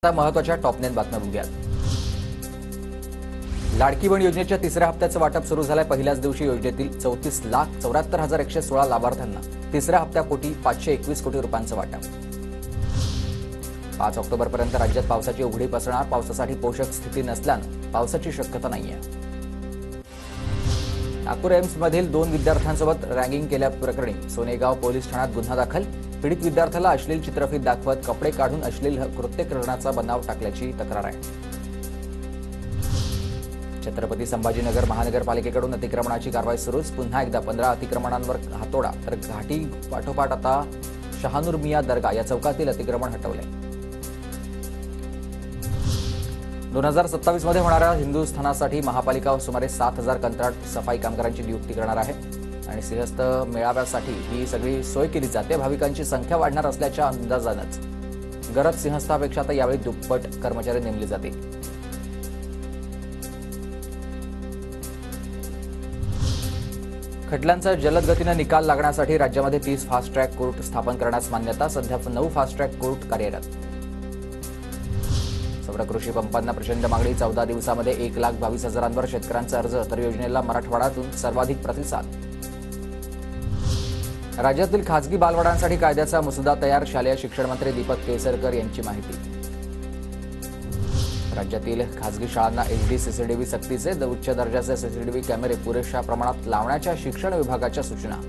आता महत्त्वाच्या टॉप 9 बातम्या बघूयात. लाडकी बहीण योजनेच्या तिसऱ्या हप्त्याचं वाटप सुरू झालंय. पहिल्याच दिवशी योजनेतील 34,74,116 लाभार्थ्यांना तिसऱ्या हप्त्यापोटी 521 कोटी रुपयांचं वाटप. 5 ऑक्टोबरपर्यंत राज्यात पावसाची उघडीप असणार. पावसासाठी पोषक स्थिती नसल्यानं पावसाची शक्यता नाहीये. नागपूर एम्समधील 2 विद्यार्थ्यांसोबत रॅगिंग केल्याप्रकरणी सोनेगाव पोलीस ठाण्यात गुन्हा दाखल. पीडित विद्यार्थ्याला अश्लील चित्रफित दाखवत कपडे काढून अश्लील कृत्य करण्याचा बनाव टाकल्याची तक्रार आहे. छत्रपती संभाजीनगर महानगरपालिकेकडून अतिक्रमणाची कारवाई सुरूच. पुन्हा एकदा 15 अतिक्रमणांवर हातोडा. तर घाटी पाठोपाठ आता शहानूर मिया दर्गा या चौकातील अतिक्रमण हटवले. 2027 मध्ये होणाऱ्या हिंदुस्थानासाठी महापालिका सुमारे 7,000 कंत्राट सफाई कामगारांची नियुक्ती करणार आहे आणि सिंहस्थ मेळाव्यासाठी ही सगळी सोय केली जाते. भाविकांची संख्या वाढणार असल्याच्या अंदाजानंच गरज सिंहस्थापेक्षा आता यावेळी दुप्पट कर्मचारी नेमले जातील. खटल्यांचा जलद गतीनं निकाल लागण्यासाठी राज्यामध्ये 30 फास्ट ट्रॅक कोर्ट स्थापन करण्यास मान्यता. सध्या 9 फास्ट ट्रॅक कोर्ट कार्यरत. सौर कृषी पंपांना प्रचंड मागणी. 14 दिवसामध्ये 1,22,000 शेतकऱ्यांचा अर्ज. तर योजनेला मराठवाड्यातून सर्वाधिक प्रतिसाद. राज्यातील खासगी बालवाड्यांसाठी कायद्याचा मसुदा तयार. शालेय शिक्षण मंत्री दीपक केसरकर यांची माहिती. राज्यातील खासगी शाळांना HD CCTV सक्तीचे. उच्च दर्जाचे CCTV कॅमेरे पुरेशा प्रमाणात लावण्याच्या शिक्षण विभागाच्या सूचना.